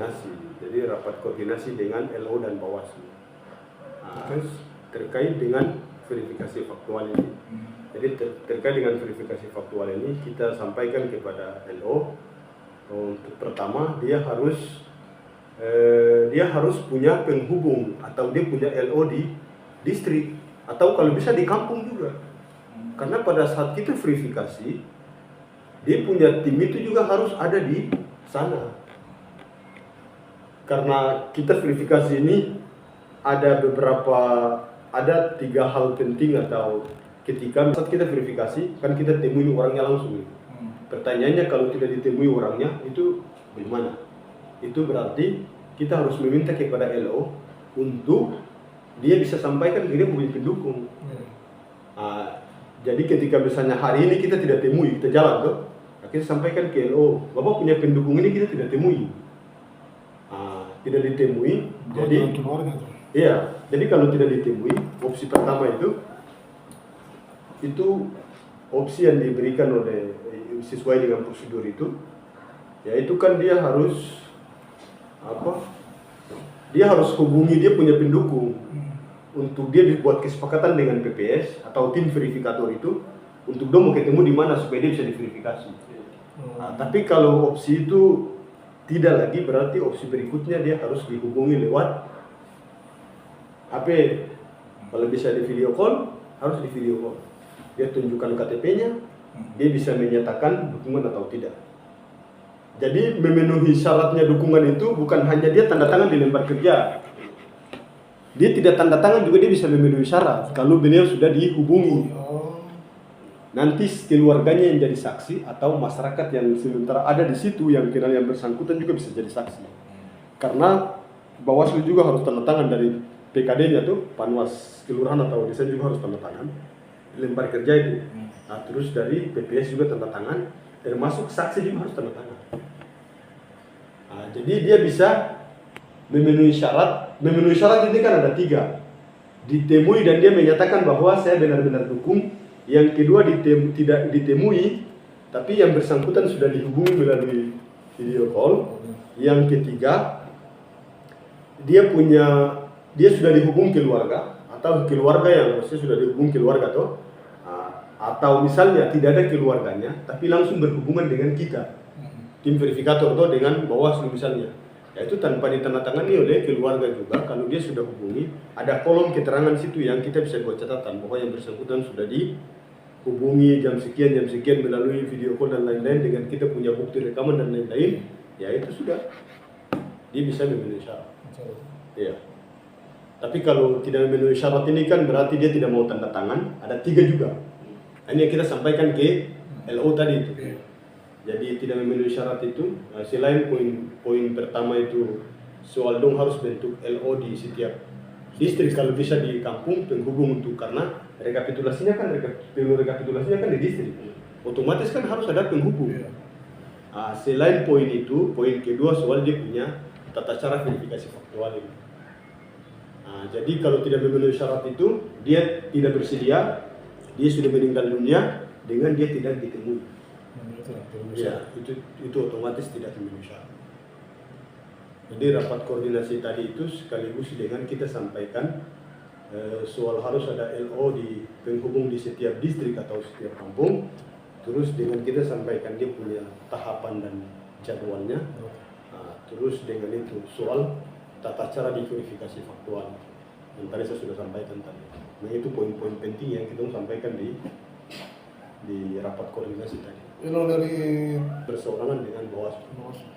koordinasi. Jadi rapat koordinasi dengan LO dan Bawaslu. Terkait dengan verifikasi faktual ini. Jadi terkait dengan verifikasi faktual ini kita sampaikan kepada LO. Untuk pertama dia harus punya penghubung atau dia punya LO di distrik atau kalau bisa di kampung juga. Karena pada saat kita verifikasi dia punya tim itu juga harus ada di sana. Karena kita verifikasi ini ada 3 hal penting atau ketika saat kita verifikasi kan kita temui orangnya langsung. Pertanyaannya kalau tidak ditemui orangnya itu bagaimana? Itu berarti kita harus meminta kepada LO untuk dia bisa sampaikan ke dia mobil pendukung. Jadi ketika misalnya hari ini kita tidak temui, kita jalan tuh, kita sampaikan ke LO, Bapak punya pendukung ini kita tidak temui. Tidak ditemui, jadi kalau tidak ditemui, opsi pertama itu opsi yang diberikan oleh sesuai dengan prosedur itu, yaitu kan dia harus hubungi dia punya pendukung untuk dia dibuat kesepakatan dengan PPS atau tim verifikator itu untuk dia mau ketemu di mana supaya dia bisa diverifikasi. Tapi kalau opsi itu tidak lagi, berarti opsi berikutnya dia harus dihubungi lewat HP. Kalau bisa di video call, harus di video call. Dia tunjukkan KTP-nya, dia bisa menyatakan dukungan atau tidak. Jadi memenuhi syaratnya dukungan itu bukan hanya dia tanda tangan di lembar kerja. Dia tidak tanda tangan juga dia bisa memenuhi syarat kalau beliau sudah dihubungi. Nanti keluarganya yang jadi saksi atau masyarakat yang sementara ada di situ yang kenal yang bersangkutan juga bisa jadi saksi. Karena Bawaslu juga harus tanda tangan dari PKD-nya tuh, Panwas Kelurahan atau desa juga harus tanda tangan lembar kerja itu. Terus dari PPS juga tanda tangan, termasuk saksi juga harus tanda tangan. Jadi dia bisa memenuhi syarat. Memenuhi syarat ini kan ada 3. Ditemui dan dia menyatakan bahwa saya benar-benar dukung. Yang kedua tidak ditemui, tapi yang bersangkutan sudah dihubungi melalui video call. Yang ketiga, dia sudah dihubung keluarga atau keluarga yang maksudnya sudah dihubung keluarga tuh, atau misalnya tidak ada keluarganya, tapi langsung berhubungan dengan kita, tim verifikator tuh dengan Bawaslu misalnya. Yaitu tanpa ditandatangani oleh keluarga juga. Kalau dia sudah hubungi, ada kolom keterangan situ yang kita bisa buat catatan bahwa yang bersangkutan sudah dihubungi jam sekian melalui video call dan lain-lain dengan kita punya bukti rekaman dan lain-lain. Ya itu sudah, dia bisa memenuhi syarat. Iya. Tapi kalau tidak memenuhi syarat ini kan berarti dia tidak mau tanda tangan. Ada 3 juga. Ini yang kita sampaikan ke LO tadi itu. Jadi tidak memenuhi syarat itu. Selain poin pertama itu soal dong harus bentuk LO di setiap distrik, kalau bisa di kampung penghubung untuk karena rekapitulasinya kan di distrik. Otomatis kan harus ada penghubung. Selain poin itu, poin kedua soal dia punya tata cara verifikasi faktual ini. Jadi kalau tidak memenuhi syarat itu, dia tidak bersedia, dia sudah meninggal dunia dengan dia tidak ditemui. Ya, itu otomatis tidak memenuhi syarat. Jadi rapat koordinasi tadi itu sekaligus dengan kita sampaikan soal harus ada LO di penghubung di setiap distrik atau setiap kampung. Terus dengan kita sampaikan dia punya tahapan dan jadwalnya. Terus dengan itu soal tata cara diverifikasi faktual yang tadi saya sudah sampaikan tadi. Nah itu poin-poin penting yang kita sampaikan di rapat koordinasi tadi. Dari berseorangan dengan Bawaslu.